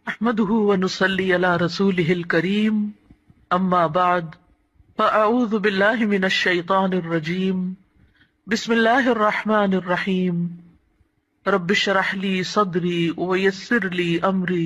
نحمده ونصلي على رسوله الكريم اما بعد فاعوذ بالله من الشيطان الرجيم بسم الله الرحمن الرحيم رب اشرح لي صدري ويسر لي امري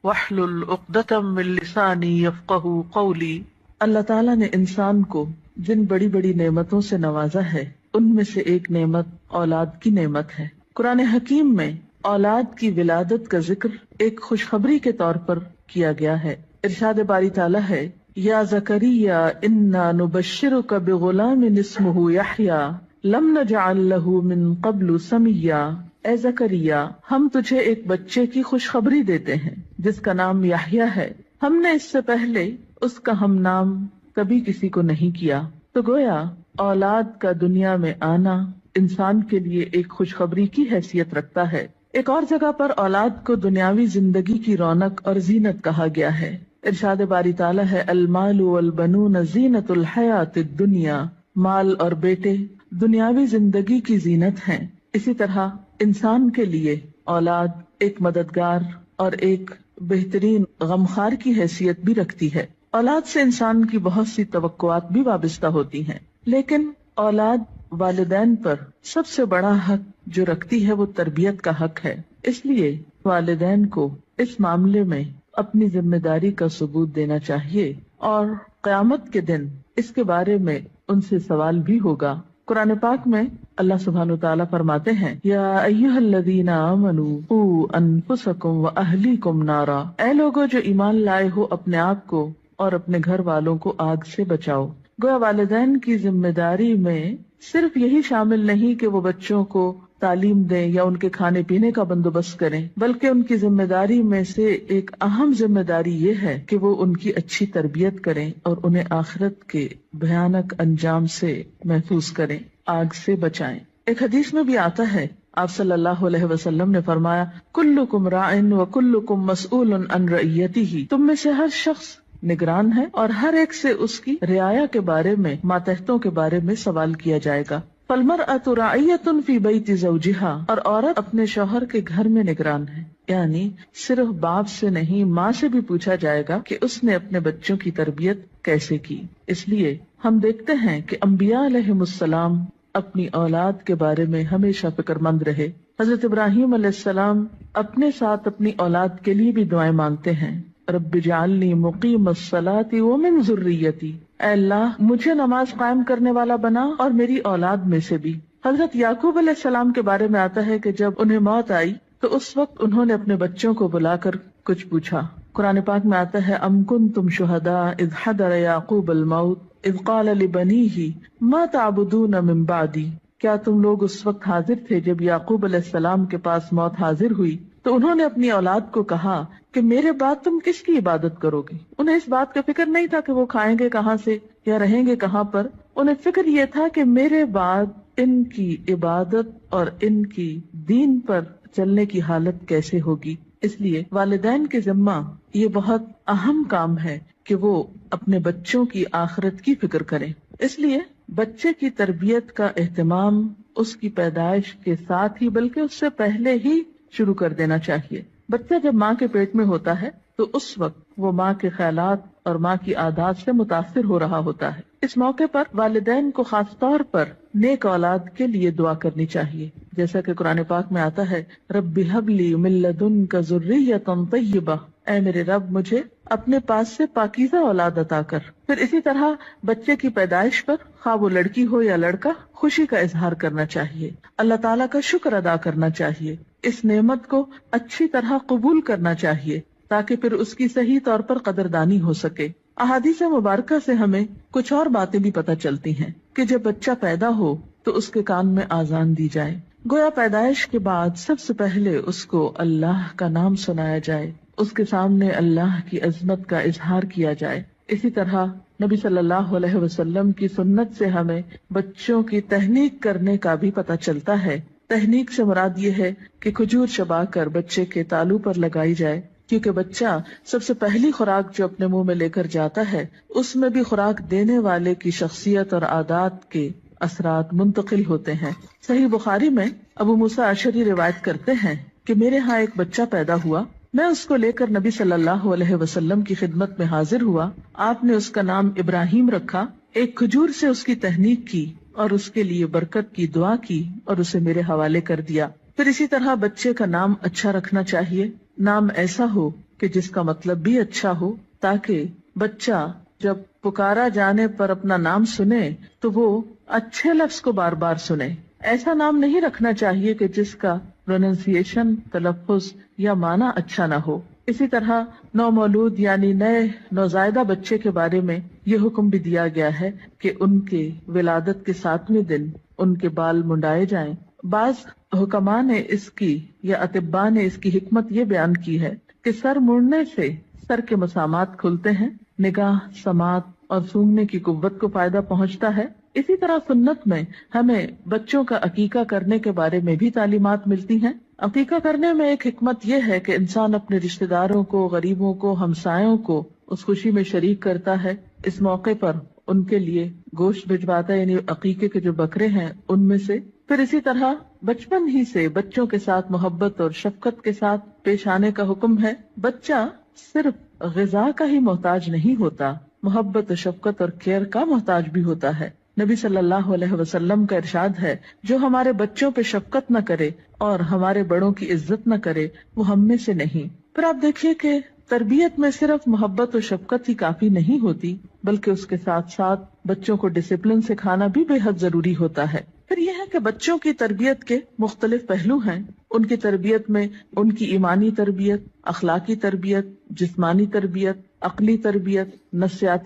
واحلل عقدة من لساني يفقهوا قولي۔ اللہ تعالیٰ نے انسان کو جن بڑی بڑی نعمتوں سے نوازا ہے ان میں سے ایک نعمت اولاد کی نعمت ہے۔ قرآن حکیم میں اولاد کی ولادت کا ذکر ایک خوشخبری کے طور پر کیا گیا ہے۔ ارشاد باری تعالیٰ ہے، یا زکریا انا نبشرک بغلام اسمہ یحییٰ لم نجعل لہ من قبل سمیا۔ اے زکریا، ہم تجھے ایک بچے کی خوشخبری دیتے ہیں جس کا نام یحییٰ ہے، ہم نے اس سے پہلے اس کا ہم نام کبھی کسی کو نہیں کیا۔ تو گویا اولاد کا دنیا میں آنا انسان کے لیے ایک خوشخبری کی حیثیت رکھتا ہے۔ ایک اور جگہ پر اولاد کو دنیاوی زندگی کی رونق اور زینت کہا گیا ہے۔ ارشاد باری تعالیٰ ہے، المال والبنون زینت الحیات الدنیا۔ مال اور بیٹے دنیاوی زندگی کی زینت ہیں۔ اسی طرح انسان کے لیے اولاد ایک مددگار اور ایک بہترین غمخوار کی حیثیت بھی رکھتی ہے۔ اولاد سے انسان کی بہت سی توقعات بھی وابستہ ہوتی ہیں، لیکن اولاد والدین پر سب سے بڑا حق جو رکھتی ہے وہ تربیت کا حق ہے۔ اس لیے والدین کو اس معاملے میں اپنی ذمہ داری کا ثبوت دینا چاہیے، اور قیامت کے دن اس کے بارے میں ان سے سوال بھی ہوگا۔ قرآن پاک میں اللہ سبحانہ وتعالیٰ فرماتے ہیں، یا ایھا الذین آمنوا قوا انفسکم واہلیکم نارا۔ اے لوگو جو ایمان لائے ہو، اپنے آپ کو اور اپنے گھر والوں کو آگ سے بچاؤ۔ گویا والدین کی ذمہ داری میں صرف یہی شامل نہیں کہ وہ بچوں کو تعلیم دیں یا ان کے کھانے پینے کا بندوبست کریں، بلکہ ان کی ذمہ داری میں سے ایک اہم ذمہ داری یہ ہے کہ وہ ان کی اچھی تربیت کریں اور انہیں آخرت کے بھیانک انجام سے محفوظ کریں، آگ سے بچائیں۔ ایک حدیث میں بھی آتا ہے، آپ صلی اللہ علیہ وسلم نے فرمایا، کلکم راع وکلکم مسئول عن رعیتہ۔ تم میں سے ہر شخص نگران ہے اور ہر ایک سے اس کی رعایا کے بارے میں، ماتحتوں کے بارے میں سوال کیا جائے گا۔ فالمرأۃ راعیۃ فی بیت زوجہا، اور عورت اپنے شوہر کے گھر میں نگران ہے، یعنی صرف باپ سے نہیں، ماں سے بھی پوچھا جائے گا کہ اس نے اپنے بچوں کی تربیت کیسے کی۔ اس لیے ہم دیکھتے ہیں کہ انبیاء علیہم السلام اپنی اولاد کے بارے میں ہمیشہ فکر مند رہے۔ حضرت ابراہیم علیہ السلام اپنے ساتھ اپنی اولاد کے لیے بھی دعائیں مانگتے ہیں، رب اجعلنی مقیم الصلاۃ ومن ذریتی۔ اے اللہ، مجھے نماز قائم کرنے والا بنا اور میری اولاد میں سے بھی۔ حضرت یعقوب علیہ السلام کے بارے میں آتا ہے کہ جب انہیں موت آئی تو اس وقت انہوں نے اپنے بچوں کو بلا کر کچھ پوچھا۔ قرآن پاک میں آتا ہے، ام کنتم شہداء اذ حضر یعقوب الموت اذ قال لبنیہ ما تعبدون من بعدی۔ کیا تم لوگ اس وقت حاضر تھے جب یعقوب علیہ السلام کے پاس موت حاضر ہوئی تو انہوں نے اپنی اولاد کو کہا کہ میرے بعد تم کس کی عبادت کرو گے؟ انہیں اس بات کا فکر نہیں تھا کہ وہ کھائیں گے کہاں سے یا رہیں گے کہاں پر، انہیں فکر یہ تھا کہ میرے بعد ان کی عبادت اور ان کی دین پر چلنے کی حالت کیسے ہوگی۔ اس لیے والدین کے ذمہ یہ بہت اہم کام ہے کہ وہ اپنے بچوں کی آخرت کی فکر کریں۔ اس لیے بچے کی تربیت کا اہتمام اس کی پیدائش کے ساتھ ہی بلکہ اس سے پہلے ہی شروع کر دینا چاہیے۔ بچہ جب ماں کے پیٹ میں ہوتا ہے تو اس وقت وہ ماں کے خیالات اور ماں کی عادات سے متاثر ہو رہا ہوتا ہے۔ اس موقع پر والدین کو خاص طور پر نیک اولاد کے لیے دعا کرنی چاہیے، جیسا کہ قرآن پاک میں آتا ہے، رب ہب لی من لدنک ذریۃ طیبہ۔ اے میرے رب، مجھے اپنے پاس سے پاکیزہ اولاد عطا کر۔ پھر اسی طرح بچے کی پیدائش پر، خواہ وہ لڑکی ہو یا لڑکا، خوشی کا اظہار کرنا چاہیے، اللہ تعالیٰ کا شکر ادا کرنا چاہیے، اس نعمت کو اچھی طرح قبول کرنا چاہیے تاکہ پھر اس کی صحیح طور پر قدردانی ہو سکے۔ احادیث مبارکہ سے ہمیں کچھ اور باتیں بھی پتہ چلتی ہیں کہ جب بچہ پیدا ہو تو اس کے کان میں آذان دی جائے، گویا پیدائش کے بعد سب سے پہلے اس کو اللہ کا نام سنایا جائے، اس کے سامنے اللہ کی عظمت کا اظہار کیا جائے۔ اسی طرح نبی صلی اللہ علیہ وسلم کی سنت سے ہمیں بچوں کی تہنیک کرنے کا بھی پتہ چلتا ہے۔ تہنیک سے مراد یہ ہے کہ کھجور چبا کر بچے کے تالو پر لگائی جائے، کیونکہ بچہ سب سے پہلی خوراک جو اپنے منہ میں لے کر جاتا ہے اس میں بھی خوراک دینے والے کی شخصیت اور عادات کے اثرات منتقل ہوتے ہیں۔ صحیح بخاری میں ابو موسیٰ اشعری روایت کرتے ہیں کہ میرے ہاں ایک بچہ پیدا ہوا میں اس کو لے کر نبی صلی اللہ علیہ وسلم کی خدمت میں حاضر ہوا. آپ نے اس کا نام ابراہیم رکھا، ایک کھجور سے اس کی تہنیک کی اور اس کے لیے برکت کی دعا کی اور اسے میرے حوالے کر دیا. پھر اسی طرح بچے کا نام اچھا رکھنا چاہیے، نام ایسا ہو کہ جس کا مطلب بھی اچھا ہو، تاکہ بچہ جب پکارا جانے پر اپنا نام سنے تو وہ اچھے لفظ کو بار بار سنے. ایسا نام نہیں رکھنا چاہیے کہ جس کا پروننسیشن، تلفظ یا معنی اچھا نہ ہو. اسی طرح نومولود یعنی نئے نوزائیدہ بچے کے بارے میں یہ حکم بھی دیا گیا ہے کہ ان کے ولادت کے 7ویں دن ان کے بال منڈائے جائیں. بعض حکماء نے اس کی یا اطباء نے اس کی حکمت یہ بیان کی ہے کہ سر مڑنے سے سر کے مسامات کھلتے ہیں، نگاہ، سماعت اور سونگنے کی قوت کو فائدہ پہنچتا ہے. اسی طرح سنت میں ہمیں بچوں کا عقیقہ کرنے کے بارے میں بھی تعلیمات ملتی ہیں. عقیقہ کرنے میں ایک حکمت یہ ہے کہ انسان اپنے رشتہ داروں کو، غریبوں کو، ہمسایوں کو اس خوشی میں شریک کرتا ہے. اس موقع پر ان کے لیے گوشت بھجواتا ہے، یعنی عقیقے کے جو بکرے ہیں ان میں سے. پھر اسی طرح بچپن ہی سے بچوں کے ساتھ محبت اور شفقت کے ساتھ پیش آنے کا حکم ہے. بچہ صرف غذا کا ہی محتاج نہیں ہوتا، محبت و شفقت اور کیئر کا محتاج بھی ہوتا ہے. نبی صلی اللہ علیہ وسلم کا ارشاد ہے، جو ہمارے بچوں پہ شفقت نہ کرے اور ہمارے بڑوں کی عزت نہ کرے وہ ہم میں سے نہیں. پھر آپ دیکھیے کہ تربیت میں صرف محبت و شفقت ہی کافی نہیں ہوتی، بلکہ اس کے ساتھ ساتھ بچوں کو ڈسپلن سکھانا بھی بے حد ضروری ہوتا ہے. پھر یہ ہے کہ بچوں کی تربیت کے مختلف پہلو ہیں. ان کی تربیت میں ان کی ایمانی تربیت، اخلاقی تربیت، جسمانی تربیت، عقلی تربیت، نفسیاتی